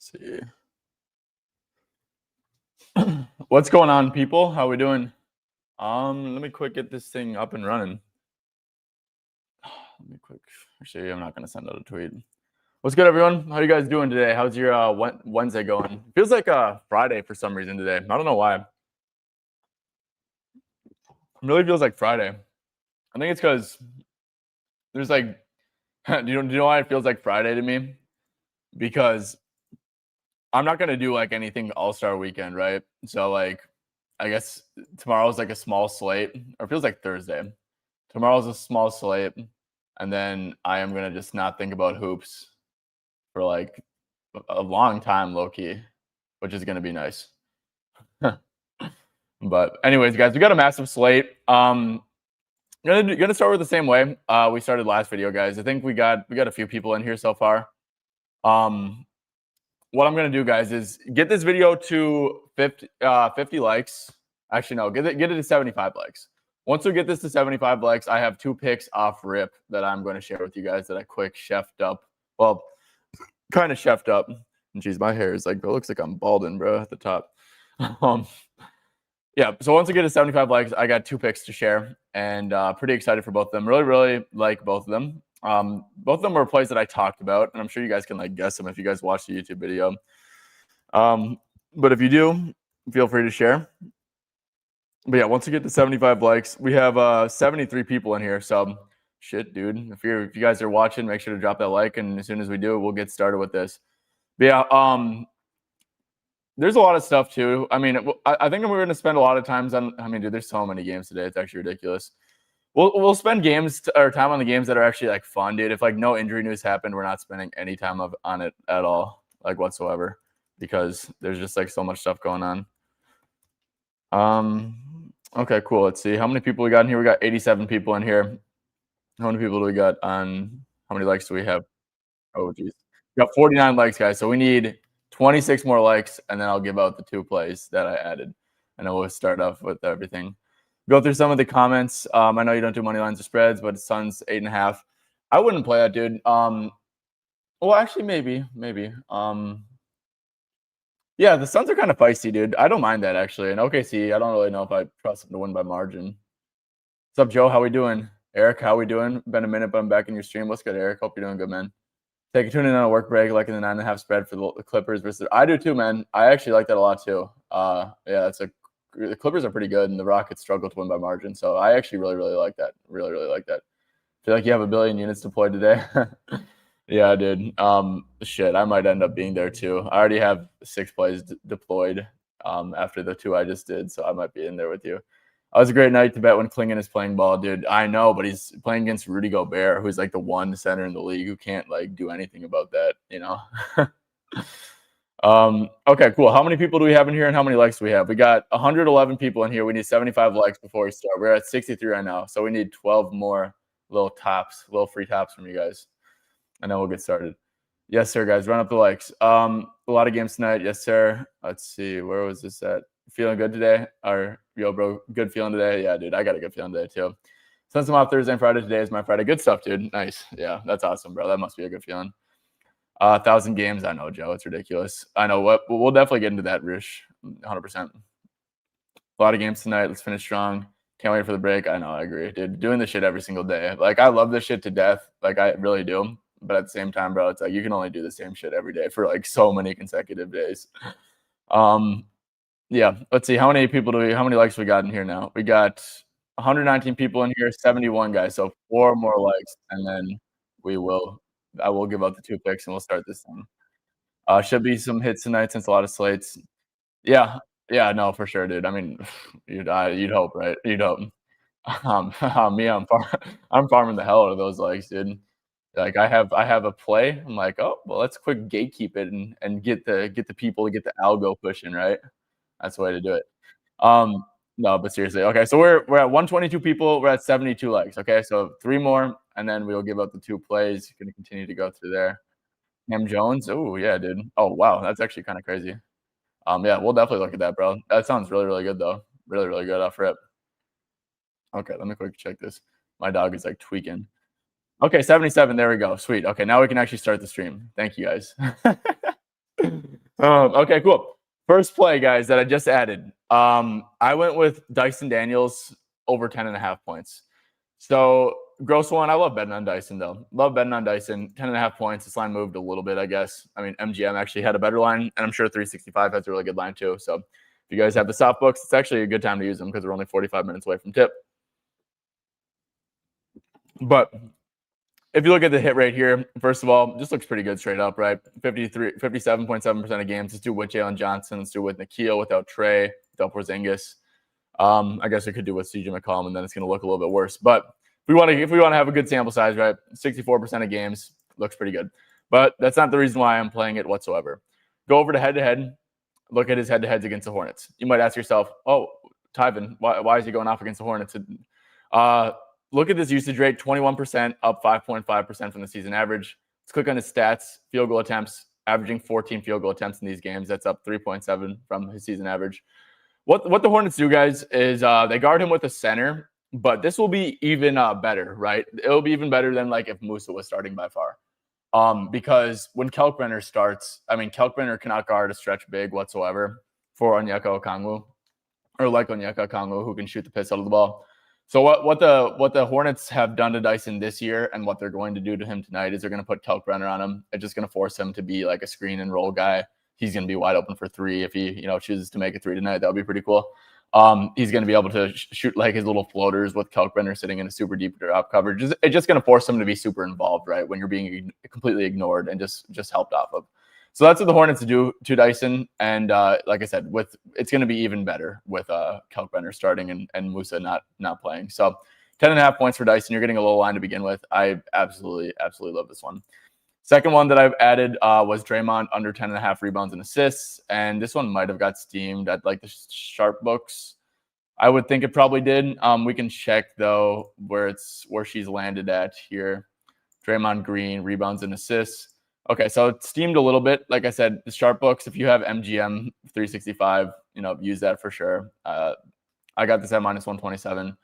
see. What's going on, people? How we doing? Let me quick get this thing up and running. Let me quick. Actually, I'm not gonna send out a tweet. What's good, everyone? How you guys doing today? How's your Wednesday going? Feels like Friday for some reason today. I don't know why. It really feels like Friday. I think it's because there's like, do you know why it feels like Friday to me? Because I'm not gonna do like anything All-Star weekend, right? So like, I guess tomorrow's like a small slate, or it feels like Thursday. Tomorrow's a small slate, and then I am gonna just not think about hoops for like a long time, low key, which is gonna be nice. But anyways, guys, we got a massive slate. Gonna start with the same way we started last video, guys. I think we got a few people in here so far. What I'm gonna do, guys, is get this video to 50 likes. Actually, no, get it to 75 likes. Once we get this to 75 likes, I have 2 picks off rip that I'm going to share with you guys that I quick chefed up. Well, kind of chefed up. And geez, my hair is like, it looks like I'm balding, bro, at the top. Yeah, so once we get to 75 likes, I got 2 picks to share, and pretty excited for both of them. Really, really like both of them. Both of them were plays that I talked about, and I'm sure you guys can like guess them if you guys watch the YouTube video. But if you do, feel free to share. But yeah, once we get to 75 likes, we have 73 people in here. So shit, dude. If you guys are watching, make sure to drop that like, and as soon as we do, we'll get started with this. But yeah, there's a lot of stuff too. I mean, I think we're going to spend a lot of times on. I mean, dude, there's so many games today. It's actually ridiculous. We'll spend time on the games that are actually like fun, dude. If like no injury news happened, we're not spending any time on it at all, like whatsoever, because there's just like so much stuff going on. Okay, cool. Let's see how many people we got in here. We got 87 people in here. How many people do we got on? How many likes do we have? Oh, geez. We got 49 likes, guys. So we need 26 more likes, and then I'll give out the 2 plays that I added. And then we'll start off with everything. Go through some of the comments. I know you don't do money lines or spreads, but Suns 8.5. I wouldn't play that, dude. Well, actually, maybe. Yeah, the Suns are kind of feisty, dude. I don't mind that, actually. And OKC, I don't really know if I trust them to win by margin. What's up, Joe? How we doing? Eric, how we doing? Been a minute, but I'm back in your stream. What's good, Eric? Hope you're doing good, man. Take a tune in on a work break, like in the 9.5 spread for the Clippers versus. I do too, man. I actually like that a lot too. Yeah, the Clippers are pretty good, and the Rockets struggle to win by margin. So I actually really, really like that. Really, really like that. Feel like you have 1 billion units deployed today. Yeah, dude. Shit, I might end up being there too. I already have 6 plays deployed after the 2 I just did, so I might be in there with you. It was a great night to bet when Klingon is playing ball, dude. I know, but he's playing against Rudy Gobert, who's like the one center in the league who can't like do anything about that, you know? Okay, cool. How many people do we have in here and how many likes do we have? We got 111 people in here. We need 75 likes before we start. We're at 63 right now, so we need 12 more little free tops from you guys. And then we'll get started. Yes, sir, guys. Run up the likes. A lot of games tonight. Yes, sir. Let's see. Where was this at? Feeling good today? Or, yo, bro, good feeling today? Yeah, dude, I got a good feeling today, too. Since I'm off Thursday and Friday, today is my Friday. Good stuff, dude. Nice. Yeah, that's awesome, bro. That must be a good feeling. 1,000 games. I know, Joe. It's ridiculous. I know what. We'll definitely get into that, Rish. 100%. A lot of games tonight. Let's finish strong. Can't wait for the break. I know. I agree, dude. Doing this shit every single day. Like, I love this shit to death. Like, I really do. But at the same time, bro, it's like you can only do the same shit every day for like so many consecutive days. Yeah, let's see. How many likes we got in here now? We got 119 people in here, 71 guys. So 4 more likes, and then I will give out the 2 picks and we'll start this thing. Should be some hits tonight since a lot of slates. Yeah, no, for sure, dude. I mean, you'd hope, right? You'd hope. I'm farming the hell out of those likes, dude. Like I have a play. I'm like, oh well, let's quick gatekeep it and get the people to get the algo pushing, right? That's the way to do it. No, but seriously, okay. So we're at 122 people. We're at 72 likes. Okay, so 3 more, and then we'll give out the 2 plays. Going to continue to go through there. Cam Jones. Oh yeah, dude. Oh wow, that's actually kind of crazy. Yeah, we'll definitely look at that, bro. That sounds really, really good though. Really, really good off rip. Okay, let me quick check this. My dog is like tweaking. Okay, 77. There we go. Sweet. Okay, now we can actually start the stream. Thank you, guys. Okay, cool. First play, guys, that I just added. I went with Dyson Daniels over 10.5 points. So gross one, I love betting on Dyson though. Love betting on Dyson. 10.5 points. This line moved a little bit, I guess. I mean, MGM actually had a better line, and I'm sure 365 has a really good line too. So if you guys have the soft books, it's actually a good time to use them because we're only 45 minutes away from tip. But if you look at the hit rate here, first of all, just looks pretty good straight up, right? 57.7% of games. Let's do with Jalen Johnson. Let's do with Nikhil, without Trey, without Porzingis. I guess we could do with CJ McCollum, and then it's going to look a little bit worse. But if we want to have a good sample size, right? 64% of games looks pretty good. But that's not the reason why I'm playing it whatsoever. Go over to head-to-head. Look at his head-to-heads against the Hornets. You might ask yourself, oh, Tyvin, why is he going off against the Hornets? Look at this usage rate, 21%, up 5.5% from the season average. Let's click on his stats. Field goal attempts, averaging 14 field goal attempts in these games. That's up 3.7 from his season average. What the Hornets do, guys, is they guard him with a center, but this will be even better, right? It'll be even better than like if Musa was starting by far. Because when Kalkbrenner starts, I mean, Kalkbrenner cannot guard a stretch big whatsoever for Onyeka Okongwu, or like Onyeka Okongwu, who can shoot the piss out of the ball. So what the Hornets have done to Dyson this year, and what they're going to do to him tonight, is they're going to put Kalkbrenner on him. It's just going to force him to be like a screen and roll guy. He's going to be wide open for three if he chooses to make a three tonight. That would be pretty cool. He's going to be able to shoot like his little floaters with Kalkbrenner sitting in a super deep drop coverage. It's just going to force him to be super involved, right, when you're being completely ignored and just helped off of. So that's what the Hornets do to Dyson. And like I said, it's going to be even better with Kalkbrenner starting and Musa not playing. So 10.5 points for Dyson. You're getting a low line to begin with. I absolutely love this one. Second one that I've added was Draymond under 10.5 rebounds and assists. And this one might have got steamed at like the sharp books. I would think it probably did. We can check though where she's landed at here. Draymond Green, rebounds and assists. Okay, so it's steamed a little bit. Like I said, the sharp books, if you have MGM 365, use that for sure. I got this at -127.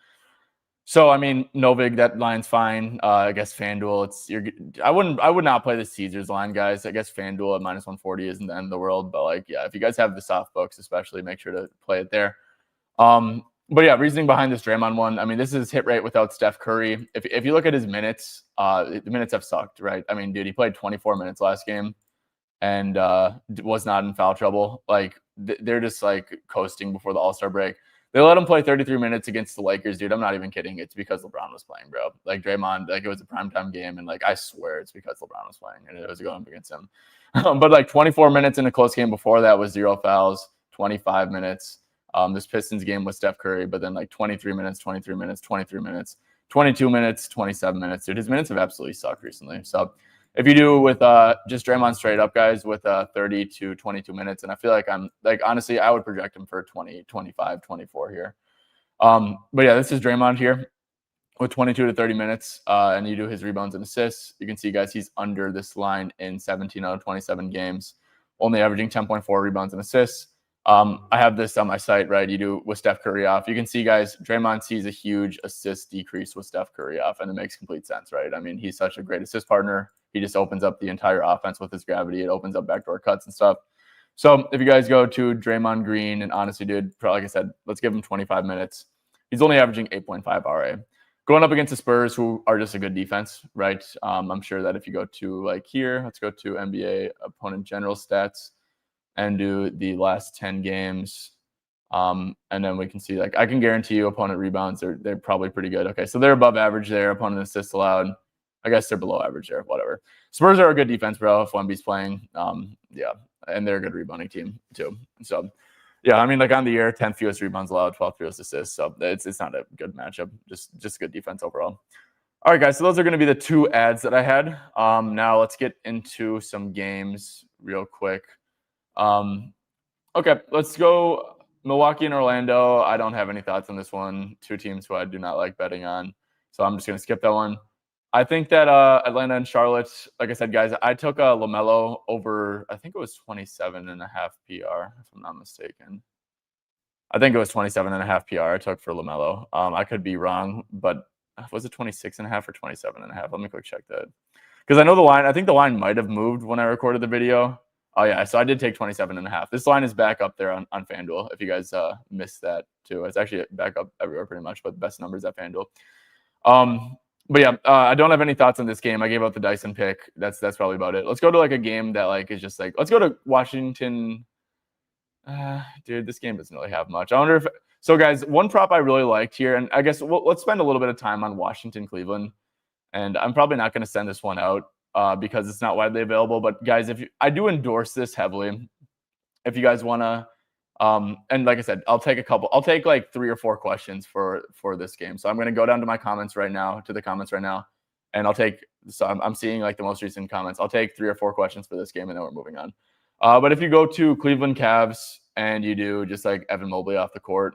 So I mean, Novig, that line's fine. I guess FanDuel, I would not play the Caesars line, guys. I guess FanDuel at -140 isn't the end of the world, but like, yeah, if you guys have the soft books, especially, make sure to play it there. But yeah, reasoning behind this Draymond one. I mean, this is hit rate without Steph Curry. If you look at his minutes, the minutes have sucked, right? I mean, dude, he played 24 minutes last game and was not in foul trouble. Like, they're just like coasting before the All-Star break. They let him play 33 minutes against the Lakers, dude. I'm not even kidding. It's because LeBron was playing, bro. Like, Draymond, like, it was a primetime game, and like, I swear it's because LeBron was playing and it was going up against him. But like 24 minutes in a close game before that was 0 fouls, 25 minutes. This Pistons game with Steph Curry, but then like 23 minutes, 23 minutes, 23 minutes, 22 minutes, 27 minutes. Dude, his minutes have absolutely sucked recently. So if you do with just Draymond straight up, guys, with 30 to 22 minutes, and I feel like honestly, I would project him for 20, 25, 24 here. But yeah, this is Draymond here with 22 to 30 minutes, and you do his rebounds and assists. You can see, guys, he's under this line in 17 out of 27 games, only averaging 10.4 rebounds and assists. I have this on my site, right? You do with Steph Curry off. You can see, guys, Draymond sees a huge assist decrease with Steph Curry off, and it makes complete sense, right? I mean, he's such a great assist partner. He just opens up the entire offense with his gravity. It opens up backdoor cuts and stuff. So if you guys go to Draymond Green, and honestly, dude, like I said, let's give him 25 minutes. He's only averaging 8.5 RA. Going up against the Spurs, who are just a good defense, right? I'm sure that if you go to like here, let's go to NBA opponent general stats and do the last 10 games. And then we can see, like, I can guarantee you opponent rebounds, they're probably pretty good. Okay, so they're above average there. Opponent assists allowed, I guess they're below average there, whatever. Spurs are a good defense, bro, if Wemby's playing. Yeah, and they're a good rebounding team too. So, yeah, I mean, like on the year, 10th fewest rebounds allowed, 12th fewest assists. So it's not a good matchup, just good defense overall. All right, guys, so those are going to be the two ads that I had. Now let's get into some games real quick. Okay, let's go Milwaukee and Orlando. I don't have any thoughts on this one. Two teams who I do not like betting on. So I'm just going to skip that one. I think that Atlanta and Charlotte, like I said, guys, I took LaMelo over, I think it was 27.5 PR, if I'm not mistaken. I think it was 27.5 PR I took for LaMelo. I could be wrong, but was it 26.5 or 27.5? Let me quick check that. Because I know the line, I think the line might have moved when I recorded the video. Oh yeah, so I did take 27.5. This line is back up there on FanDuel. If you guys missed that too, it's actually back up everywhere pretty much, but the best numbers at FanDuel. But yeah, I don't have any thoughts on this game. I gave out the Dyson pick. That's probably about it. Let's go to like a game that like is just like, let's go to Washington. Dude, this game doesn't really have much. I wonder if so, guys. One prop I really liked here, and I guess let's spend a little bit of time on Washington, Cleveland. And I'm probably not going to send this one out because it's not widely available. But guys, I do endorse this heavily. If you guys want to, and like I said, I'll take like 3 or 4 questions for this game. So I'm going to go down to my comments right now, and I'll take. So I'm seeing like the most recent comments. I'll take 3 or 4 questions for this game, and then we're moving on. But if you go to Cleveland Cavs and you do just like Evan Mobley off the court,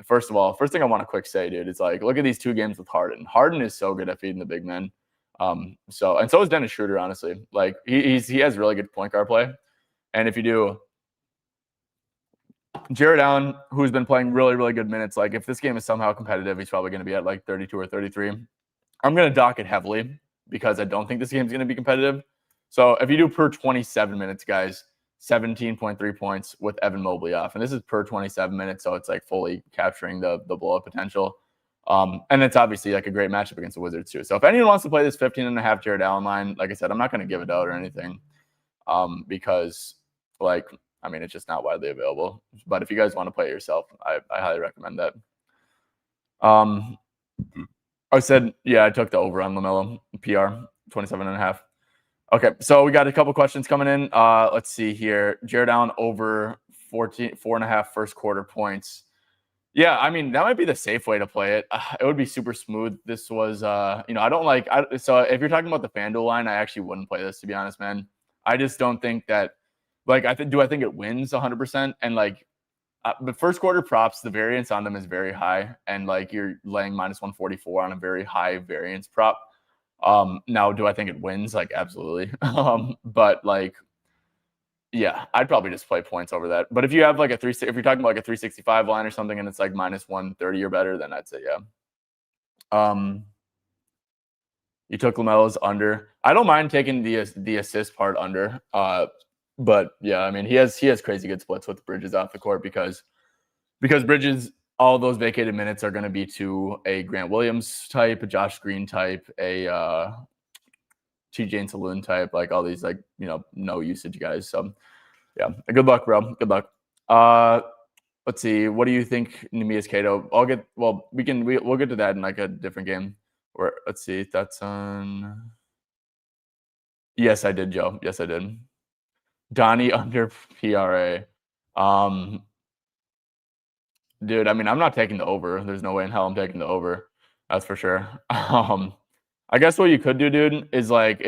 first thing I want to quick say, dude, is like, look at these 2 games with Harden. Harden is so good at feeding the big men. So is Dennis Schroeder, honestly. Like he has really good point guard play. And if you do Jared Allen, who's been playing really, really good minutes, like if this game is somehow competitive, he's probably going to be at like 32 or 33. I'm going to dock it heavily because I don't think this game's going to be competitive. So if you do per 27 minutes, guys, 17.3 points with Evan Mobley off. And this is per 27 minutes, so it's like fully capturing the blow-up potential. And it's obviously like a great matchup against the Wizards too. So if anyone wants to play this 15.5 Jared Allen line, like I said, I'm not going to give it out or anything because like, I mean, it's just not widely available. But if you guys want to play it yourself, I highly recommend that. I said, yeah, I took the over on LaMelo PR 27.5. Okay, so we got a couple questions coming in. Let's see here. Jared Allen over 4.5 first quarter points. Yeah, I mean, that might be the safe way to play it. It would be super smooth. This was, I don't like, so if you're talking about the FanDuel line, I actually wouldn't play this, to be honest, man. I just don't think that, like, I think it wins 100%? And like, the first quarter props, the variance on them is very high. And like, you're laying minus 144 on a very high variance prop. Now, do I think it wins? Like, absolutely. But like, yeah, I'd probably just play points over that. But if you have like if you're talking about like a 365 line or something and it's like minus 130 or better, then I'd say yeah. You took LaMelo's under. I don't mind taking the assist part under. But yeah, I mean he has crazy good splits with Bridges off the court because Bridges, all those vacated minutes are going to be to a Grant Williams type, a Josh Green type, a TJ and Saloon type, like all these like, no usage guys. So yeah, good luck, bro. Good luck. Let's see. What do you think, Nemias Cato? We'll get to that in like a different game. Or let's see. That's on. Yes, I did, Joe. Yes, I did. Donnie under PRA. Dude, I mean, I'm not taking the over. There's no way in hell I'm taking the over. That's for sure. I guess what you could do, dude, is like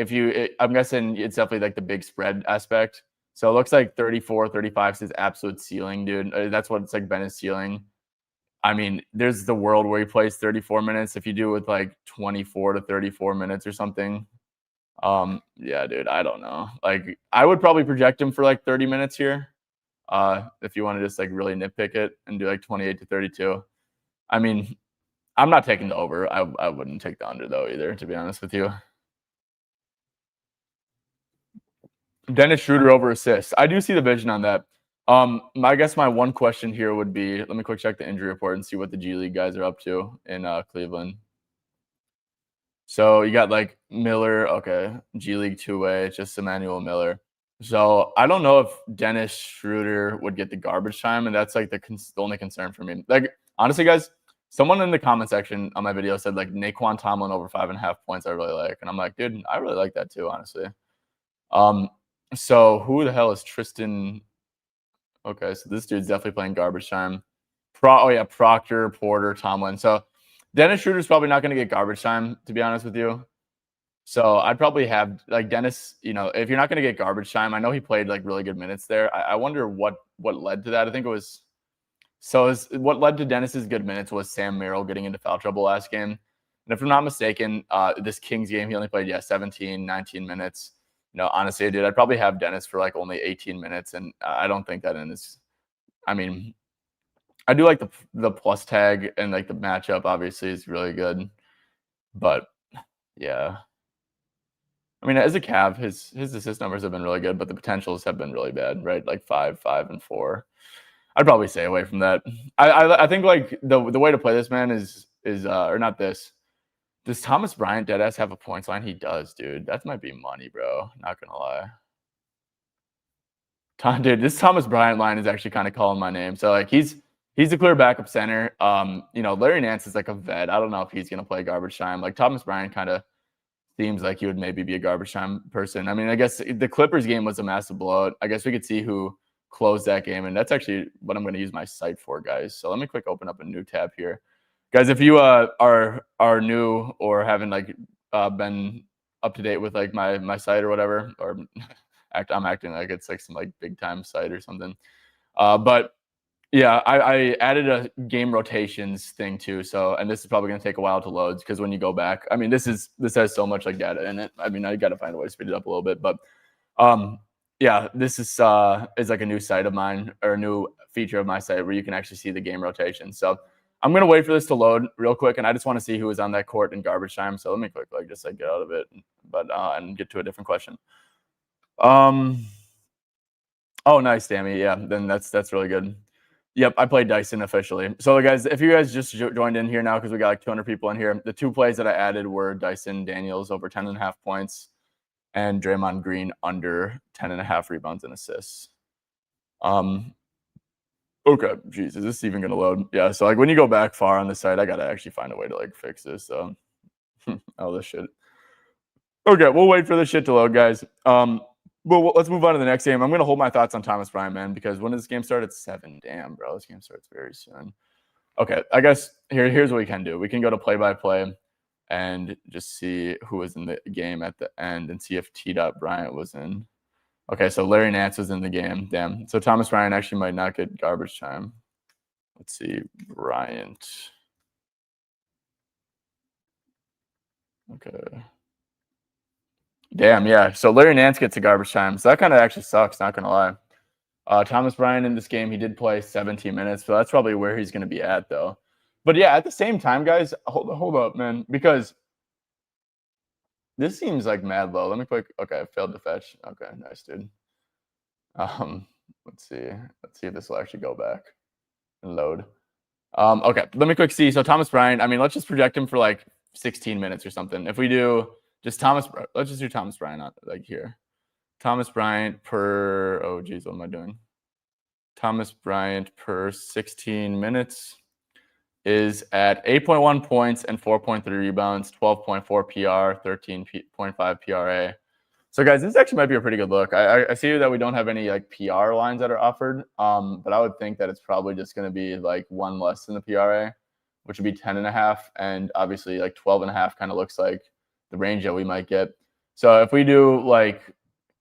I'm guessing it's definitely like the big spread aspect. So it looks like 34, 35 is his absolute ceiling, dude. That's what it's like been his ceiling. I mean, there's the world where he plays 34 minutes. If you do it with like 24 to 34 minutes or something. Yeah, dude, I don't know. Like, I would probably project him for like 30 minutes here. If you want to just like really nitpick it and do like 28 to 32. I mean, I'm not taking the over. I wouldn't take the under though either, to be honest with you. Dennis Schroeder over assists. I do see the vision on that. I guess my one question here would be, let me quick check the injury report and see what the G League guys are up to in Cleveland. So you got like Miller, okay, G League 2-way, just Emmanuel Miller. So I don't know if Dennis Schroeder would get the garbage time, and that's like the only concern for me. Like, honestly, guys, someone in the comment section on my video said like Naquan Tomlin over 5.5 points I really like. And I'm like, dude, I really like that too, honestly. So who the hell is Tristan? Okay, so this dude's definitely playing garbage time. Proctor, Porter, Tomlin. So Dennis Schroeder's probably not going to get garbage time, to be honest with you. So I'd probably have like Dennis, if you're not going to get garbage time, I know he played like really good minutes there. I wonder what led to that. I think it was what led to Dennis's good minutes was Sam Merrill getting into foul trouble last game. And if I'm not mistaken, this Kings game, he only played, 17, 19 minutes. Honestly, dude, I'd probably have Dennis for like only 18 minutes. And I don't think that I mean, I do like the plus tag and like the matchup obviously is really good. But yeah. I mean, as a Cav, his assist numbers have been really good, but the potentials have been really bad, right? Like 5, 5, and 4. I'd probably stay away from that. I think like the way to play this, man, is or not this. Does Thomas Bryant deadass have a points line? He does, dude. That might be money, bro. Not gonna lie. Dude, this Thomas Bryant line is actually kind of calling my name. So like he's the clear backup center. Larry Nance is like a vet. I don't know if he's gonna play garbage time. Like Thomas Bryant kind of seems like he would maybe be a garbage time person. I mean, I guess the Clippers game was a massive blowout. I guess we could see who closed that game, and that's actually what I'm going to use my site for, guys. So let me quick open up a new tab here, guys. If you are new or haven't like been up to date with like my site or whatever, or I'm acting like it's like some like big time site or something, but yeah, I added a game rotations thing too. So, and this is probably going to take a while to load because when you go back, I mean, this has so much like data in it. I mean, I got to find a way to speed it up a little bit, but yeah, this is like a new site of mine, or a new feature of my site where you can actually see the game rotation. So I'm going to wait for this to load real quick, and I just want to see who is on that court in garbage time. So let me quick like just like get out of it, but and get to a different question. Oh, nice, Dammy. Yeah, then that's really good. Yep, I played Dyson officially. So, guys, if you guys just joined in here now because we got like 200 people in here, the 2 plays that I added were Dyson Daniels over 10.5 points and Draymond Green under 10.5 rebounds and assists. Okay, jeez, is this even going to load? Yeah, so like when you go back far on the site, I got to actually find a way to like fix this. So, oh, this shit. Okay, we'll wait for this shit to load, guys. Well, let's move on to the next game. I'm going to hold my thoughts on Thomas Bryant, man, because when does this game start? At 7. Damn, bro. This game starts very soon. Okay, I guess here's what we can do. We can go to play-by-play and just see who was in the game at the end and see if T. Bryant was in. Okay, so Larry Nance was in the game. Damn. So Thomas Bryant actually might not get garbage time. Let's see. Bryant. Okay. Damn, yeah. So Larry Nance gets a garbage time. So that kind of actually sucks, not going to lie. Thomas Bryant in this game, he did play 17 minutes. So that's probably where he's going to be at, though. But yeah, at the same time, guys, hold up, man. Because this seems like mad low. Let me quick. Okay, I failed to fetch. Okay, nice, dude. Let's see. Let's see if this will actually go back and load. Okay, let me quick see. So Thomas Bryant, I mean, let's just project him for like 16 minutes or something. If we do just let's just do Thomas Bryant on, like here. Thomas Bryant per, oh geez, what am I doing? Thomas Bryant per 16 minutes is at 8.1 points and 4.3 rebounds, 12.4 PR, 13.5 PRA. So guys, this actually might be a pretty good look. I see that we don't have any like PR lines that are offered, but I would think that it's probably just going to be like one less than the PRA, which would be 10.5, and obviously like 12.5 kind of looks like the range that we might get. So if we do like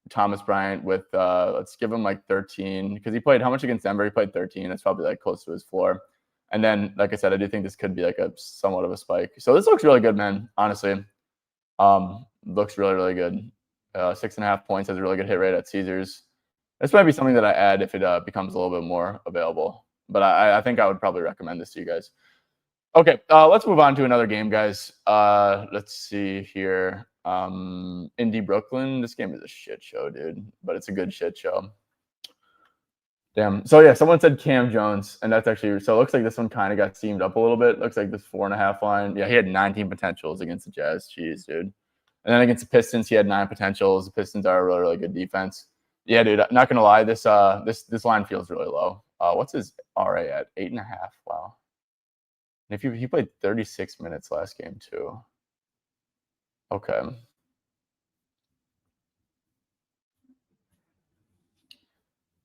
Thomas Bryant with let's give him like 13, because he played how much against Denver? He played 13. That's probably like close to his floor. And then, like I said, I do think this could be like a somewhat of a spike. So this looks really good, man. Honestly, looks really, really good. 6.5 points, has a really good hit rate at Caesars. This might be something that I add if it becomes a little bit more available. But I think I would probably recommend this to you guys. Okay, let's move on to another game, guys. Let's see here. Indy Brooklyn. This game is a shit show, dude. But it's a good shit show. Damn. So yeah, someone said Cam Jones, and that's actually, so it looks like this one kind of got steamed up a little bit. Looks like this 4.5 line. Yeah, he had 19 potentials against the Jazz. Jeez, dude. And then against the Pistons, he had 9 potentials. The Pistons are a really, really good defense. Yeah, dude. Not gonna lie, this line feels really low. What's his RA at? 8.5. Wow. And if he played 36 minutes last game too. Okay.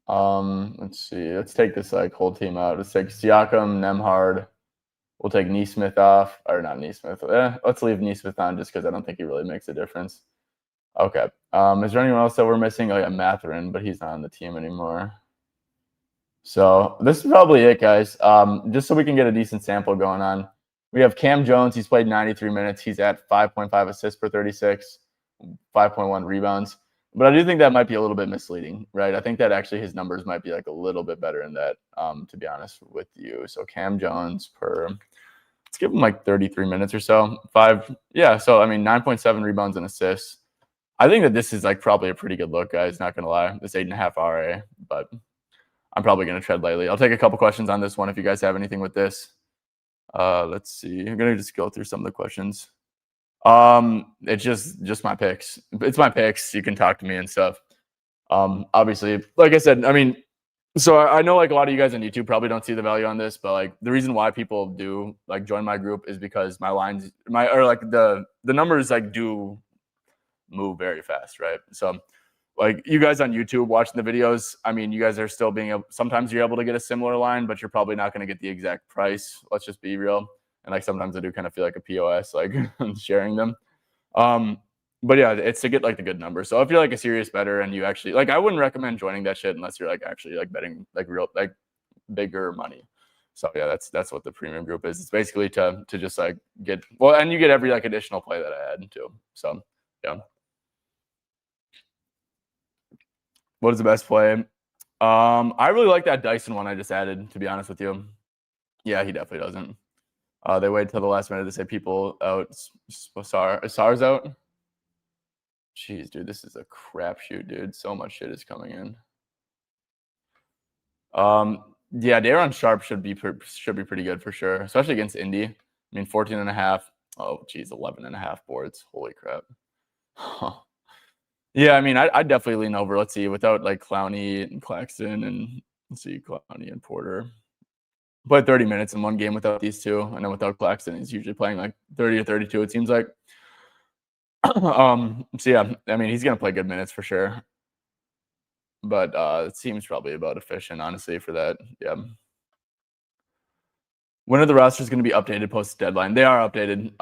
Let's see. Let's take this like whole team out. Let's take Siakam, Nemhard. We'll take Nesmith off, or not Nesmith. Let's leave Nesmith on just because I don't think he really makes a difference. Okay. Is there anyone else that we're missing? Oh yeah, Mathurin, but he's not on the team anymore. So this is probably it, guys. Just so we can get a decent sample going on. We have Cam Jones. He's played 93 minutes. He's at 5.5 assists per 36, 5.1 rebounds. But I do think that might be a little bit misleading, right? I think that actually his numbers might be like a little bit better in that, to be honest with you. So Cam Jones per, let's give him like 33 minutes or so. 5, yeah. So, I mean, 9.7 rebounds and assists. I think that this is like probably a pretty good look, guys. Not gonna lie, this 8.5 RA, but I'm probably gonna tread lightly. I'll take a couple questions on this one if you guys have anything with this. Let's see. I'm gonna just go through some of the questions. It's just my picks. It's my picks. You can talk to me and stuff. Obviously, like I said, I mean, so I know like a lot of you guys on YouTube probably don't see the value on this, but like the reason why people do like join my group is because my lines, or like the numbers like do move very fast, right? So like you guys on YouTube watching the videos, I mean, you guys are still being able, sometimes you're able to get a similar line, but you're probably not going to get the exact price. Let's just be real. And like sometimes I do kind of feel like a POS, like sharing them. But yeah, it's to get like the good number. So if you're like a serious bettor and you actually like, I wouldn't recommend joining that shit unless you're like actually like betting like real like bigger money. So yeah, that's what the premium group is. It's basically to just like get, well, and you get every like additional play that I add too. So yeah. What is the best play? I really like that Dyson one I just added, to be honest with you. Yeah, he definitely doesn't. They waited till the last minute to say people out. Sar's out. Jeez, dude, this is a crapshoot, dude. So much shit is coming in. Yeah, Daron Sharp should be pretty good for sure, especially against Indy. I mean, 14.5. Oh, geez, 11.5 boards. Holy crap. Yeah, I mean, I'd definitely lean over. Let's see, without like Clowney and Claxton, and let's see, Clowney and Porter. Played 30 minutes in one game without these two, and then without Claxton, he's usually playing like 30 or 32. It seems like. So yeah, I mean, he's gonna play good minutes for sure. But it seems probably about efficient, honestly, for that. Yeah. When are the rosters going to be updated post deadline? They are updated.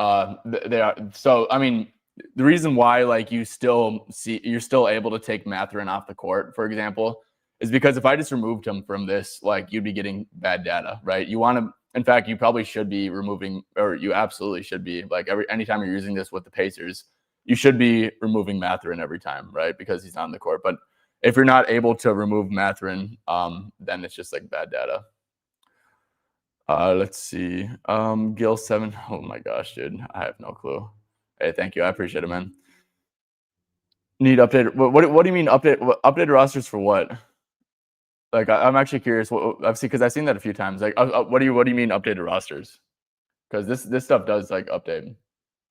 They are. So I mean, the reason why like you're still able to take Mathurin off the court, for example, is because if I just removed him from this, like you'd be getting bad data, right? You want to. In fact, you probably should be removing, or you absolutely should be, like anytime you're using this with the Pacers, you should be removing Mathurin every time, right? Because he's on the court. But if you're not able to remove Mathurin, then it's just like bad data. Let's see. Gil 7. Oh my gosh, dude. I have no clue. Hey, thank you. I appreciate it, man. Need updated. What do you mean updated rosters for what? Like I'm actually curious. I've seen, because I've seen that a few times. Like, what do you mean updated rosters? Because this stuff does like update.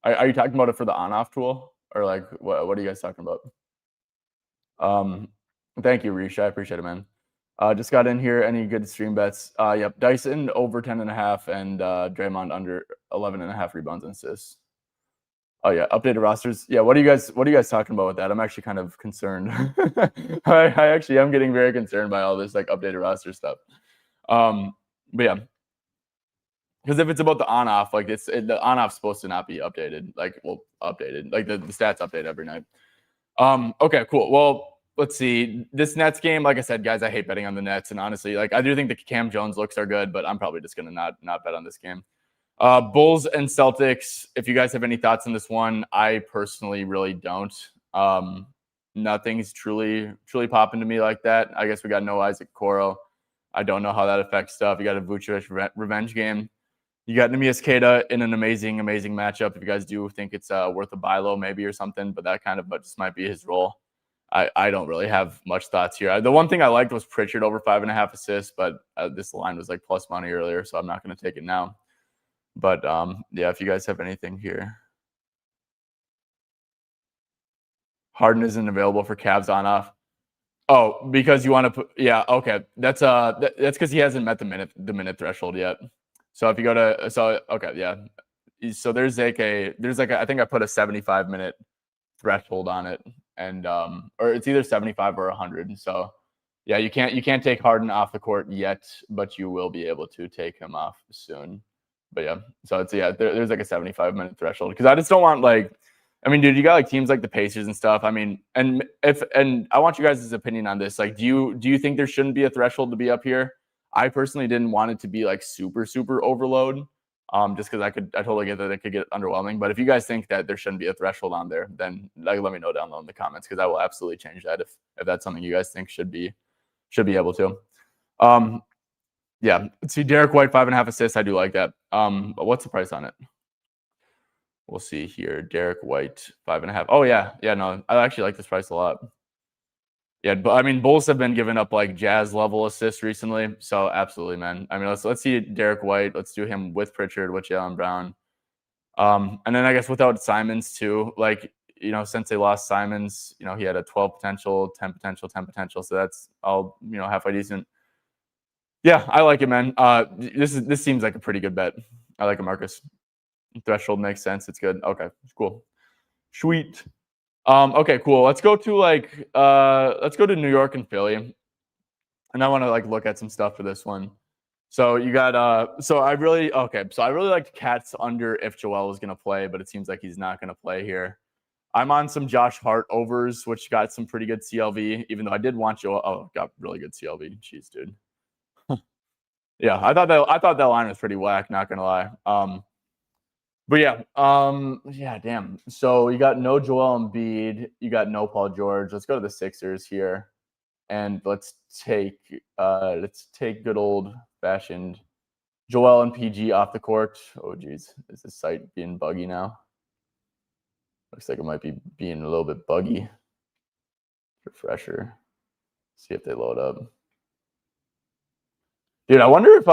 Are you talking about it for the on-off tool, or like what are you guys talking about? Thank you, Risha. I appreciate it, man. Just got in here. Any good stream bets? Yep. Dyson over 10.5 and Draymond under 11.5 rebounds and assists. Oh yeah, updated rosters. Yeah, what are you guys talking about with that? I'm actually kind of concerned. I actually am getting very concerned by all this like updated roster stuff. But yeah, because if it's about the on-off, like the on-off's supposed to not be updated. Like, well, updated. Like the stats update every night. Okay, cool. Well, let's see. This Nets game, like I said, guys, I hate betting on the Nets, and honestly, like I do think the Cam Jones looks are good, but I'm probably just gonna not bet on this game. Bulls and Celtics. If you guys have any thoughts on this one, I personally really don't. Nothing's truly popping to me like that. I guess we got no Isaac Coro. I don't know how that affects stuff. You got a Vucevic revenge game. You got Neemias Queta in an amazing matchup. If you guys do think it's worth a buy low maybe or something, but that kind of just might be his role. I don't really have much thoughts here. The one thing I liked was Pritchard over 5.5 assists, but this line was like plus money earlier, so I'm not going to take it now. But yeah, if you guys have anything here. Harden isn't available for Cavs on off. Oh, because you want to put, yeah, okay. That's because he hasn't met the minute threshold yet. So if you go to, okay, yeah. So there's like I think I put a 75-minute threshold on it, and or it's either 75 or 100. So yeah, you can't take Harden off the court yet, but you will be able to take him off soon. But yeah, so it's there's like a 75-minute threshold, because I just don't want like, I mean, dude, you got like teams like the Pacers and stuff. I mean, and I want you guys' opinion on this. Like, do you think there shouldn't be a threshold to be up here? I personally didn't want it to be like super overload, just because I totally get that it could get underwhelming. But if you guys think that there shouldn't be a threshold on there, then like let me know down low in the comments, because I will absolutely change that if that's something you guys think should be able to. Yeah, see, Derek White 5.5 assists. I do like that. But what's the price on it? We'll see here. Derek White, 5.5. Oh yeah, no, I actually like this price a lot. Yeah, but I mean, Bulls have been giving up like Jazz level assists recently, so absolutely, man. I mean, let's see Derek White. Let's do him with Pritchard, with Jaylen Brown, and then I guess without Simons too. Like since they lost Simons, he had a 12 potential, 10 potential, 10 potential. So that's all halfway decent. Yeah, I like it, man. This seems like a pretty good bet. I like it, Marcus. Threshold makes sense. It's good. Okay, cool. Sweet. Okay, cool. Let's go to New York and Philly. And I want to look at some stuff for this one. So you got so I really liked Cat's under if Joel was gonna play, but it seems like he's not gonna play here. I'm on some Josh Hart overs, which got some pretty good CLV, even though I did want Joel. Oh, got really good CLV. Jeez, dude. Yeah, I thought that line was pretty whack, not gonna lie. But yeah, damn. So you got no Joel Embiid, you got no Paul George. Let's go to the Sixers here, and let's take good old fashioned Joel and PG off the court. Oh geez, is this site being buggy now? Looks like it might be being a little bit buggy. Refresher. See if they load up. Dude, I wonder if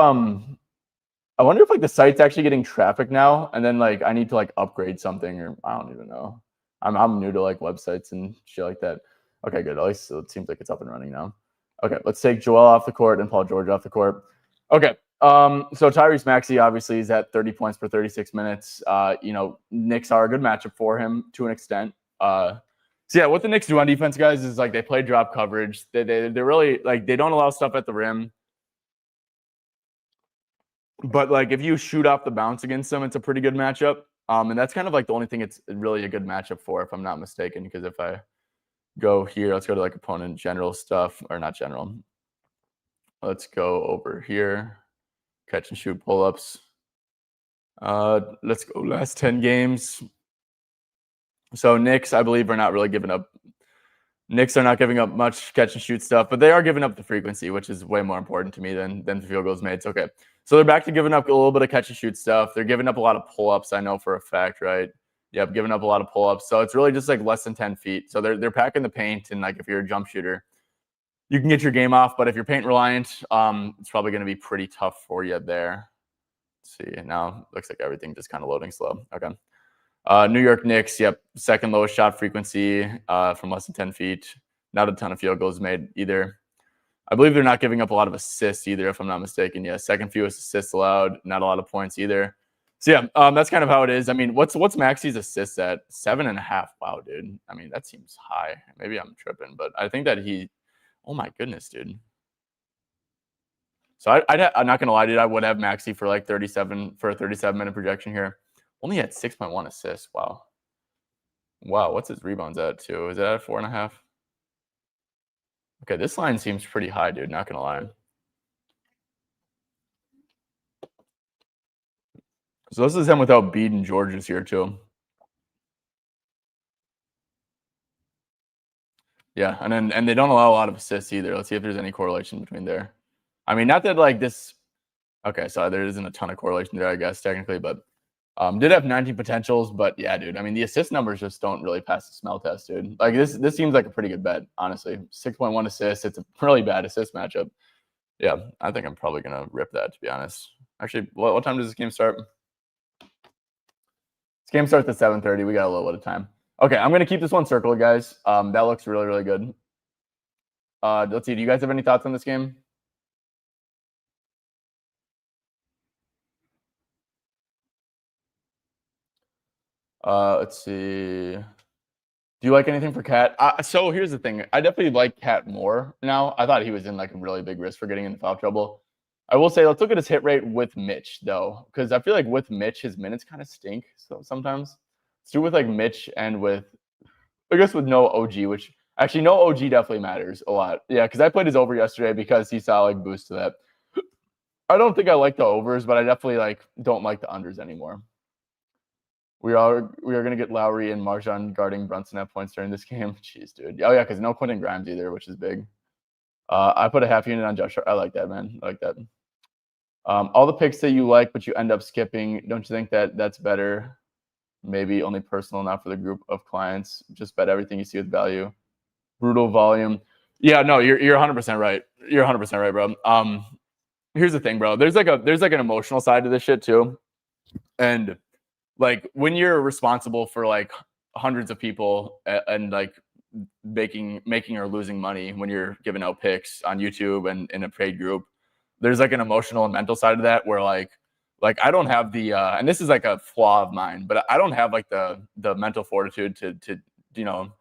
the site's actually getting traffic now, and then I need to upgrade something, or I don't even know. I'm new to websites and shit like that. Okay, good. At least it seems like it's up and running now. Okay, let's take Joel off the court and Paul George off the court. Okay, so Tyrese Maxey obviously is at 30 points per 36 minutes. Knicks are a good matchup for him to an extent. So yeah, what the Knicks do on defense, guys, is they play drop coverage. They're really they don't allow stuff at the rim. But if you shoot off the bounce against them, it's a pretty good matchup. And that's kind of the only thing it's really a good matchup for, if I'm not mistaken. Because if I go here, let's go to opponent general stuff, or not general. Let's go over here, catch and shoot pull-ups. Let's go last 10 games. So Knicks, I believe, are not really giving up. Knicks are not giving up much catch and shoot stuff, but they are giving up the frequency, which is way more important to me than the field goals made. So, okay. So they're back to giving up a little bit of catch and shoot stuff. They're giving up a lot of pull-ups, I know for a fact, right? Yep, giving up a lot of pull-ups. So it's really just less than 10 feet. So they're packing the paint, and if you're a jump shooter, you can get your game off. But if you're paint reliant, it's probably going to be pretty tough for you there. Let's see, now looks like everything just kind of loading slow. Okay. New York Knicks, yep, second lowest shot frequency from less than 10 feet. Not a ton of field goals made either. I believe they're not giving up a lot of assists either, if I'm not mistaken. Yeah, second fewest assists allowed, not a lot of points either. So yeah, that's kind of how it is. I mean, what's Maxey's assists at? 7.5. Wow, dude. I mean, that seems high. Maybe I'm tripping, but I think that oh my goodness, dude. So I'm not gonna lie, dude. I would have Maxey for 37 for a 37-minute projection here. Only at 6.1 assists. Wow. What's his rebounds at too? Is it at 4.5? Okay, this line seems pretty high, dude. Not gonna lie. So this is him without Bede and Georges here too. Yeah, and they don't allow a lot of assists either. Let's see if there's any correlation between there. I mean, not that this. Okay, so there isn't a ton of correlation there, I guess technically, but did have 19 potentials. But yeah, dude. I mean, the assist numbers just don't really pass the smell test, dude. This seems like a pretty good bet, honestly. 6.1 assists. It's a really bad assist matchup. Yeah, I think I'm probably gonna rip that, to be honest. Actually, what time does this game start? This game starts at 7:30. We got a little bit of time. Okay, I'm gonna keep this one circled, guys. That looks really, really good. Let's see. Do you guys have any thoughts on this game? Let's see. Do you like anything for Cat? So here's the thing. I definitely like Cat more now. I thought he was in a really big risk for getting into foul trouble. I will say, let's look at his hit rate with Mitch, though, because I feel like with Mitch, his minutes kind of stink. So sometimes let's do with Mitch and with, I guess, with no OG, which actually no OG definitely matters a lot. Yeah, because I played his over yesterday because he saw boost to that. I don't think I like the overs, but I definitely don't like the unders anymore. We are gonna get Lowry and Marjan guarding Brunson at points during this game. Jeez, dude. Oh yeah, because no Quentin Grimes either, which is big. I put a half unit on Josh. I like that, man. I like that. All the picks that you like, but you end up skipping. Don't you think that that's better? maybe only personal, not for the group of clients. Just bet everything you see with value. Brutal volume. Yeah, no, you're 100% right. You're 100% right, bro. Here's the thing, bro. There's like an emotional side to this shit too. And like when you're responsible for like hundreds of people and like making or losing money when you're giving out picks on YouTube and in a paid group, there's like an emotional and mental side of that where like I don't have the and this is like a flaw of mine, but I don't have like the mental fortitude to you know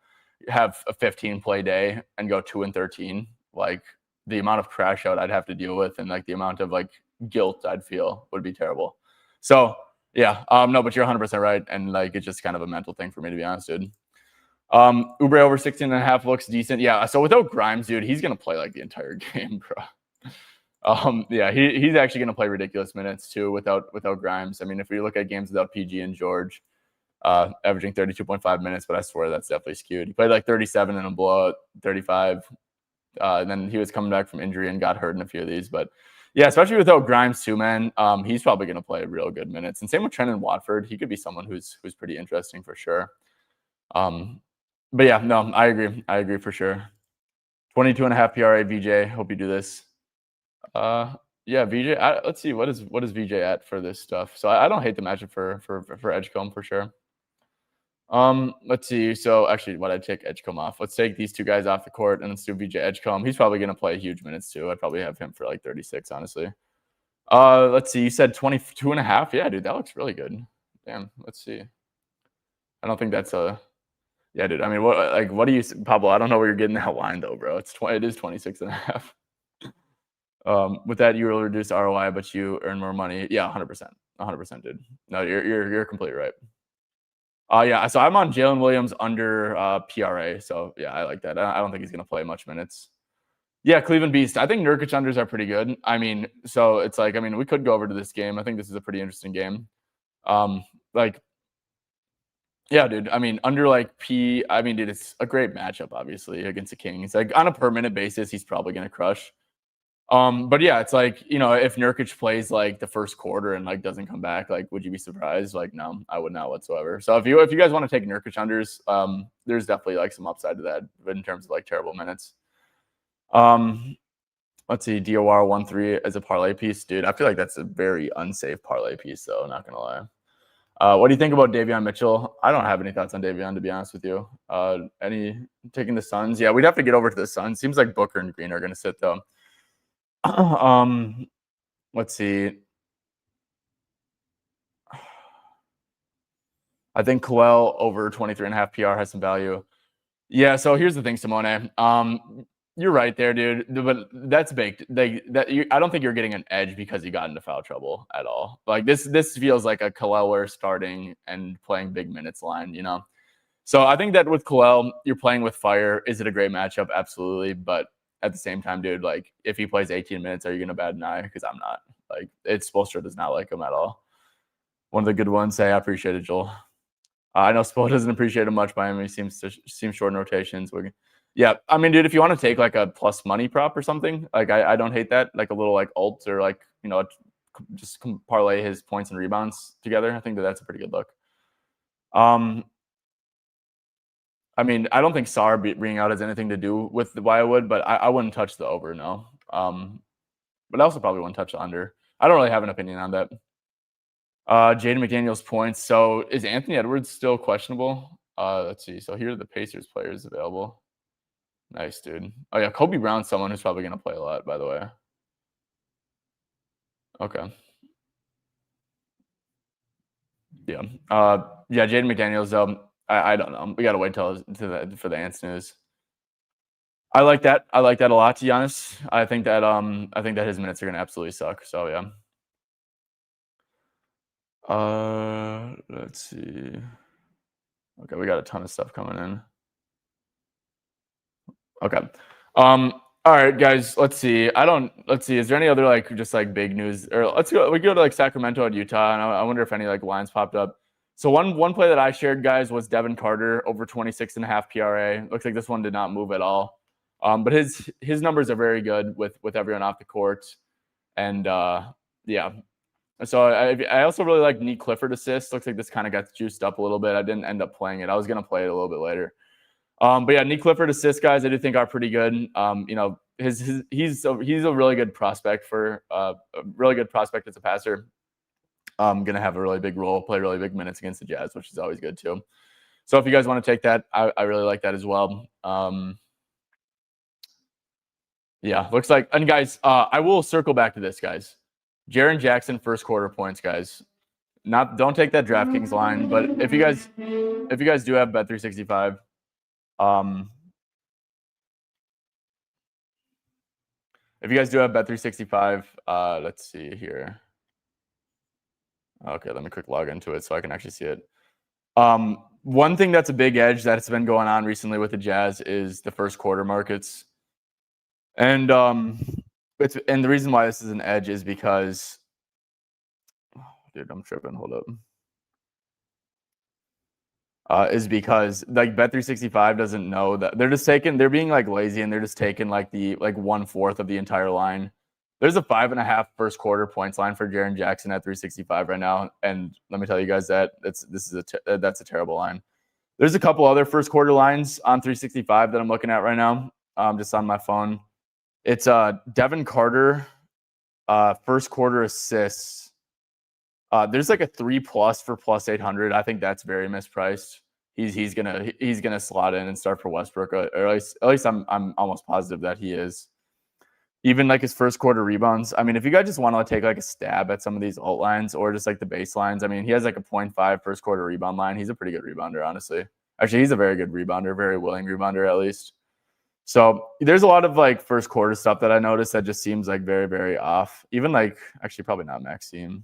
have a 15 play day and go 2-13. Like the amount of crash out I'd have to deal with and like the amount of like guilt I'd feel would be terrible. So yeah, no, but you're 100% right, and like it's just kind of a mental thing for me, to be honest, dude. Oubre over 16.5 looks decent. Yeah, so without Grimes, dude, he's gonna play like the entire game, bro. Yeah, he's actually gonna play ridiculous minutes too without Grimes. I mean, if we look at games without PG and George, averaging 32.5 minutes, but I swear that's definitely skewed. He played like 37 in a blowout, 35. And then he was coming back from injury and got hurt in a few of these, but yeah, especially without Grimes too, man. He's probably going to play real good minutes. And same with Trendon Watford. He could be someone who's pretty interesting for sure. But yeah, no, I agree. I agree for sure. 22.5 PRA VJ. Hope you do this. Yeah, VJ. Let's see what is VJ at for this stuff. So I don't hate the matchup for Edgecombe for sure. Let's see. So actually, I'd take Edgecombe off. Let's take these two guys off the court and let's do VJ Edgecombe. He's probably going to play huge minutes too. I'd probably have him for like 36, honestly. Let's see. You said 22.5. Yeah, dude, that looks really good. Damn. Let's see. I don't think that's a. Yeah, dude. I mean, what do you, Pablo? I don't know where you're getting that line though, bro. It is 26.5. With that, you will reduce ROI, but you earn more money. Yeah, 100%. 100%, dude. No, you're completely right. Yeah, so I'm on Jalen Williams under PRA. So yeah, I like that. I don't think he's gonna play much minutes. Yeah, Cleveland Beast. I think Nurkic unders are pretty good. I mean, so it's like, I mean, we could go over to this game. I think this is a pretty interesting game. Like, yeah, dude. I mean, under like P. I mean, dude, it's a great matchup, obviously, against the Kings. Like on a per minute basis, he's probably gonna crush. But yeah, it's like, you know, if Nurkic plays like the first quarter and like doesn't come back, like, would you be surprised? Like, no, I would not whatsoever. So if you guys want to take Nurkic unders, there's definitely like some upside to that in terms of like terrible minutes. Let's see, DOR 1-3 as a parlay piece, dude. I feel like that's a very unsafe parlay piece, though. Not gonna lie. What do you think about Davion Mitchell? I don't have any thoughts on Davion, to be honest with you. Any taking the Suns? Yeah, we'd have to get over to the Suns. Seems like Booker and Green are gonna sit though. Let's see. I think Coel over 23.5 PR has some value. Yeah, so here's the thing, Simone. You're right there, dude. But that's baked. I don't think you're getting an edge because he got into foul trouble at all. Like this feels like a Coel starting and playing big minutes line, you know. So I think that with Coel, you're playing with fire. Is it a great matchup? Absolutely, but at the same time, dude, like if he plays 18 minutes, are you gonna bat an eye? Because I'm not. Like Spoelstra does not like him at all. One of the good ones. Say I appreciate it, Joel. I know Spo doesn't appreciate him much by him. He seems short in rotations. Yeah, I mean, dude, if you want to take like a plus money prop or something, like I don't hate that. Like a little like alt or like, you know, just parlay his points and rebounds together. I think that's a pretty good look. I mean, I don't think Sar bringing out has anything to do with why I would, but I wouldn't touch the over, no. But I also probably wouldn't touch the under. I don't really have an opinion on that. Jaden McDaniels points. So is Anthony Edwards still questionable? Let's see. So here are the Pacers players available. Nice, dude. Oh yeah, Kobe Brown's someone who's probably going to play a lot, by the way. Okay. Yeah. Yeah, Jaden McDaniels. I don't know. We got to wait for the Ants news. I like that. I like that a lot, to be honest. I think that his minutes are going to absolutely suck. So yeah. Let's see. Okay, we got a ton of stuff coming in. Okay. All right, guys. Let's see. Is there any other like just like big news? Or we go to like Sacramento and Utah, and I wonder if any like lines popped up. So one play that I shared, guys, was Devin Carter over 26.5 PRA. Looks like this one did not move at all. But his numbers are very good with everyone off the court, and yeah. So I also really like Nick Clifford assist. Looks like this kind of got juiced up a little bit. I didn't end up playing it. I was gonna play it a little bit later. But yeah, Nick Clifford assist guys, I do think are pretty good. You know, he's a really good prospect for a really good prospect as a passer. Gonna have a really big role, play really big minutes against the Jazz, which is always good too. So if you guys want to take that, I really like that as well. Yeah, looks like, and guys, I will circle back to this, guys. Jaren Jackson first quarter points, guys. Don't take that DraftKings line, but if you guys do have Bet365, if you guys do have Bet365, let's see here. Okay, let me quick log into it so I can actually see it. One thing that's a big edge that's been going on recently with the Jazz is the first quarter markets. And and the reason why this is an edge is because, dude, I'm tripping. Hold up. Is because like Bet365 doesn't know that they're being like lazy and they're just taking like the 1/4 of the entire line. There's a 5.5 first quarter points line for Jaren Jackson at 365 right now, and let me tell you guys that that's a terrible line. There's a couple other first quarter lines on 365 that I'm looking at right now, just on my phone. It's Devin Carter, first quarter assists. There's like a 3+ for +800. I think that's very mispriced. He's gonna slot in and start for Westbrook, or at least I'm almost positive that he is. Even like his first quarter rebounds. I mean, if you guys just want to take like a stab at some of these alt lines or just like the baselines, I mean, he has like a 0.5 first quarter rebound line. He's a pretty good rebounder, honestly. Actually, he's a very good rebounder, very willing rebounder at least. So there's a lot of like first quarter stuff that I noticed that just seems like very, very off. Even like, actually probably not Maxime.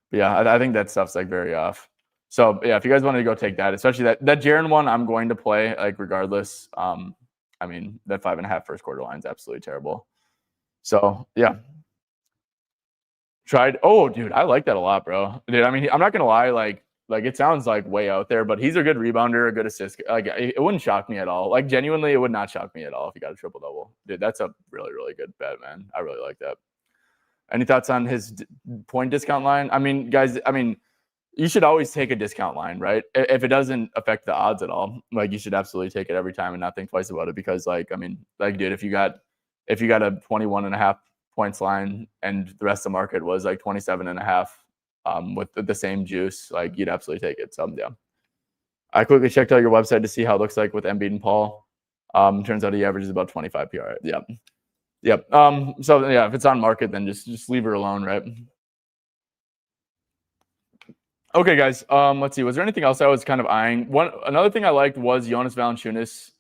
But yeah, I think that stuff's like very off. So yeah, if you guys wanted to go take that, especially that Jaren one, I'm going to play like regardless. I mean, that 5.5 first quarter line is absolutely terrible. So yeah, tried. Oh, dude, I like that a lot, bro. Dude, I mean, I'm not gonna lie, like it sounds like way out there, but he's a good rebounder, a good assist. Like it wouldn't shock me at all. Like genuinely, it would not shock me at all if he got a triple double. Dude, that's a really, really good bet, man. I really like that. Any thoughts on his point discount line? I mean, guys, you should always take a discount line, right? If it doesn't affect the odds at all, like you should absolutely take it every time and not think twice about it. Because dude, if you got a 21.5 points line and the rest of the market was like 27.5, with the same juice, like you'd absolutely take it. So yeah, I quickly checked out your website to see how it looks like with Embiid and Paul. Turns out he averages about 25 PR. Yep. Yep. So yeah, if it's on market, then just leave her alone, right? Okay, guys. Let's see. Was there anything else I was kind of eyeing? Another thing I liked was Jonas Valanciunas.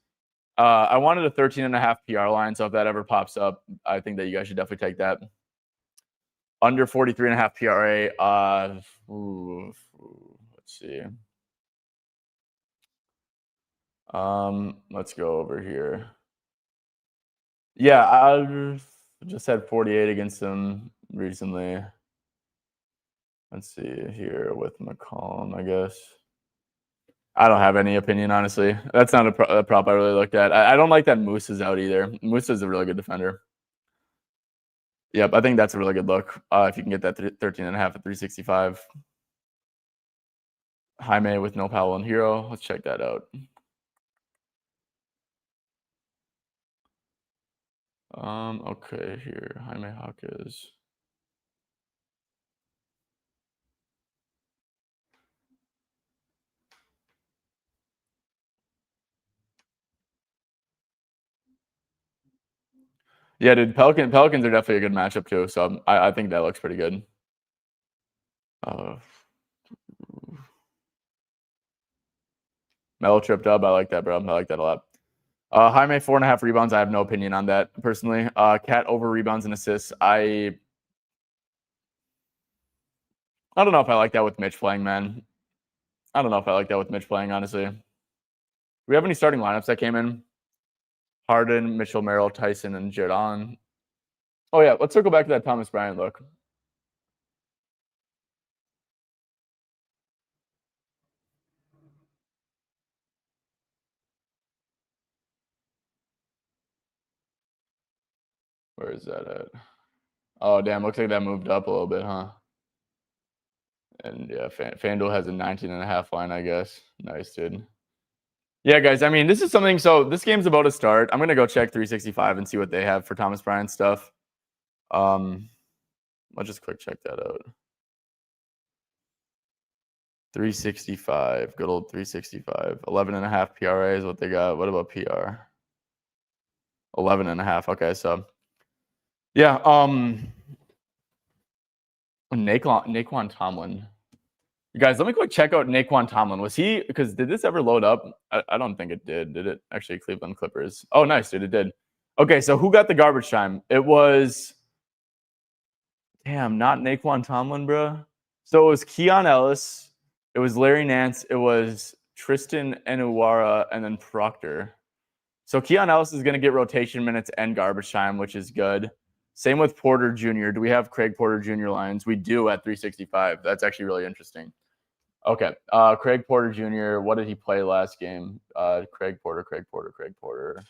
I wanted a 13.5 PR line, so if that ever pops up, I think that you guys should definitely take that. Under 43.5 PRA. Let's see. Let's go over here. Yeah, I just had 48 against him recently. Let's see here with McCollum, I guess. I don't have any opinion, honestly. That's not a prop I really looked at. I don't like that Moose is out either. Moose is a really good defender. Yep, I think that's a really good look. If you can get that 13.5 at 365. Jaime with no Powell and Hero. Let's check that out. Okay, here. Jaime Hawkins. Yeah, dude, Pelicans are definitely a good matchup too. So I think that looks pretty good. Melo tripped up. I like that, bro. I like that a lot. Jaime 4.5 rebounds. I have no opinion on that personally. Cat over rebounds and assists. I don't know if I like that with Mitch playing, man. I don't know if I like that with Mitch playing, honestly. Do we have any starting lineups that came in? Harden, Mitchell, Merrill, Tyson, and Jadon. Oh yeah, let's circle back to that Thomas Bryant look. Where is that at? Oh damn, looks like that moved up a little bit, huh? And yeah, FanDuel has a 19.5 line, I guess. Nice, dude. Yeah, guys. I mean, this is something. So this game's about to start. I'm gonna go check 365 and see what they have for Thomas Bryant stuff. I'll just quick check that out. 365, good old 365. 11.5 PRA is what they got. What about PR? 11.5. Okay, so yeah. Naquan Tomlin. You guys, let me quick check out Naquan Tomlin. Was he? Because did this ever load up? I don't think it did. Did it actually? Cleveland Clippers. Oh, nice, dude. It did. Okay, so who got the garbage time? It was. Damn, not Naquan Tomlin, bro. So it was Keon Ellis. It was Larry Nance. It was Tristan Enuwara, and then Proctor. So Keon Ellis is going to get rotation minutes and garbage time, which is good. Same with Porter Jr. Do we have Craig Porter Jr. lines? We do at 365. That's actually really interesting. Okay. Craig Porter Jr., what did he play last game? Craig Porter.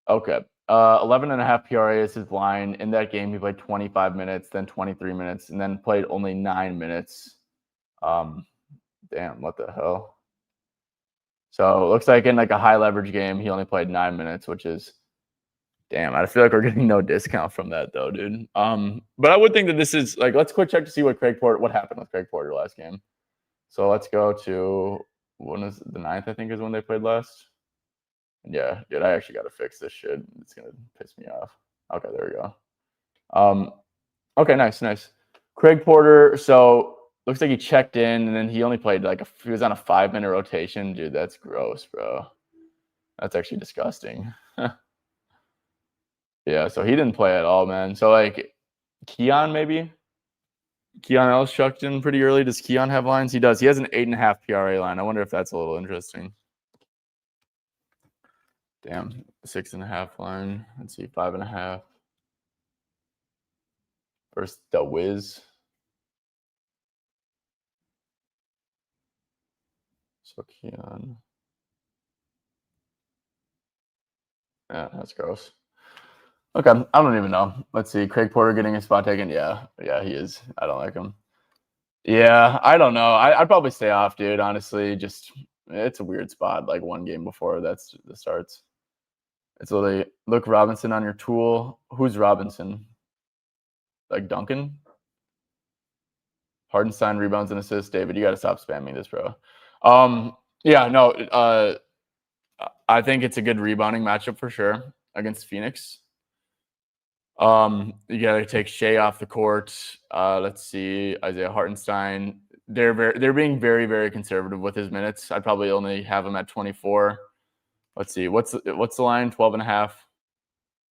Okay. 11.5 PRA is his line. In that game, he played 25 minutes, then 23 minutes, and then played only 9 minutes. Damn, what the hell? So it looks like in like a high leverage game, he only played 9 minutes, which is damn. I feel like we're getting no discount from that though, dude. But I would think that this is like, let's quick check to see what happened with Craig Porter last game. So let's go to when is the 9th, I think is when they played last. Yeah, dude, I actually got to fix this shit. It's gonna piss me off. Okay, there we go. Okay, nice. Craig Porter. So looks like he checked in, and then he only played he was on a 5-minute rotation. Dude, that's gross, bro. That's actually disgusting. Yeah, so he didn't play at all, man. So like Keon, maybe Keon Ellis checked in pretty early. Does Keon have lines? He does. He has an 8.5 PRA line. I wonder if that's a little interesting. Damn, 6.5 line. Let's see, 5.5. Versus the Wiz. So Keon. Yeah, that's gross. Okay, I don't even know. Let's see. Craig Porter getting a spot taken. Yeah, he is. I don't like him. Yeah, I don't know. I'd probably stay off, dude. Honestly, just it's a weird spot. Like one game before the starts. It's literally look Robinson on your tool. Who's Robinson? Like Duncan? Hardenstein rebounds and assists. David, you got to stop spamming this, bro. Yeah, no. I think it's a good rebounding matchup for sure against Phoenix. You got to take Shea off the court. Let's see, Isaiah Hartenstein. They're being very, very conservative with his minutes. I'd probably only have him at 24. Let's see, what's the line? 12.5.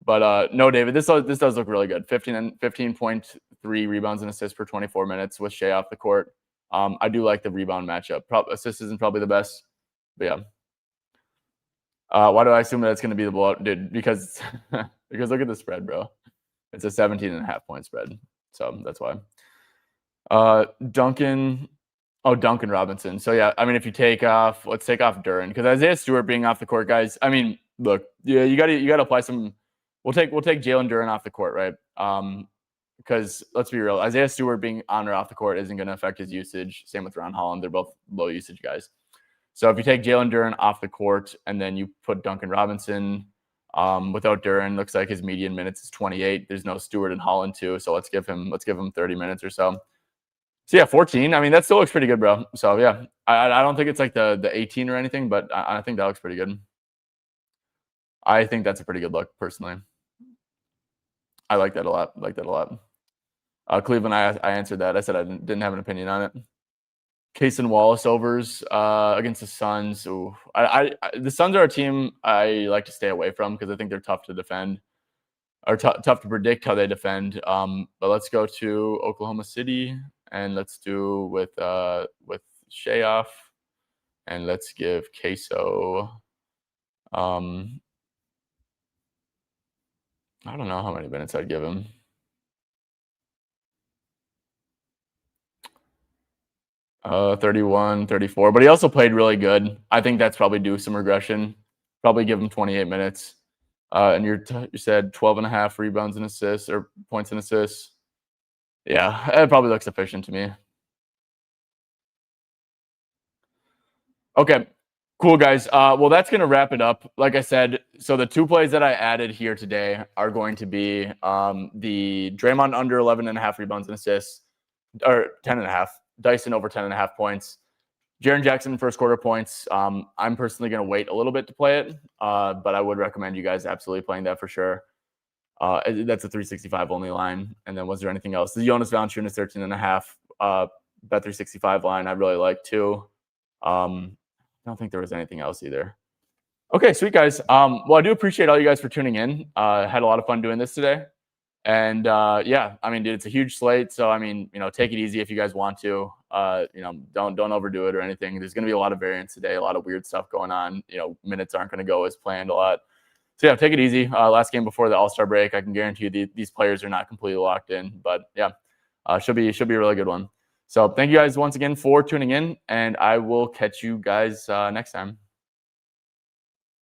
But no, David, this does look really good. 15.3 rebounds and assists per 24 minutes with Shea off the court. I do like the rebound matchup. Assist isn't probably the best, but yeah. Why do I assume that it's going to be the blowout, dude? Because look at the spread, bro. It's a 17.5 point spread, so that's why. Duncan Robinson. So yeah, I mean, if you let's take off Duren because Isaiah Stewart being off the court, guys. I mean, look, yeah, you got to apply some. We'll take Jalen Duren off the court, right? Because let's be real, Isaiah Stewart being on or off the court isn't going to affect his usage. Same with Ron Holland; they're both low usage guys. So if you take Jalen Duren off the court and then you put Duncan Robinson without Duren, looks like his median minutes is 28. There's no Stewart and Holland too, so let's give him 30 minutes or so. So yeah, 14. I mean, that still looks pretty good, bro. So yeah, I don't think it's like the 18 or anything, but I think that looks pretty good. I think that's a pretty good look, personally. I like that a lot. Cleveland, I answered that. I said I didn't have an opinion on it. Case and Wallace overs against the Suns. Ooh, the Suns are a team I like to stay away from because I think they're tough to defend or tough to predict how they defend. But let's go to Oklahoma City and let's do with Shea off, and let's give Queso. I don't know how many minutes I'd give him. 31, 34, but he also played really good. I think that's probably due some regression. Probably give him 28 minutes. And you said 12.5 rebounds and assists or points and assists. Yeah, it probably looks efficient to me. Okay, cool, guys. Well, that's going to wrap it up. Like I said, so the 2 plays that I added here today are going to be the Draymond under 11.5 rebounds and assists, or 10.5, Dyson over 10.5 points, Jaren Jackson first quarter points. I'm personally going to wait a little bit to play it, but I would recommend you guys absolutely playing that for sure. That's a 365 only line. And then was there anything else? The Jonas Valanciunas 13.5 bet 365 line I really like too. I don't think there was anything else either. Okay, sweet guys. Well, I do appreciate all you guys for tuning in. Had a lot of fun doing this today. And yeah, I mean, dude, it's a huge slate. So I mean, take it easy if you guys want to. Don't overdo it or anything. There's gonna be a lot of variance today, a lot of weird stuff going on. Minutes aren't gonna go as planned a lot. So yeah, take it easy. Last game before the All-Star break. I can guarantee you these players are not completely locked in. But yeah, should be a really good one. So thank you guys once again for tuning in, and I will catch you guys next time.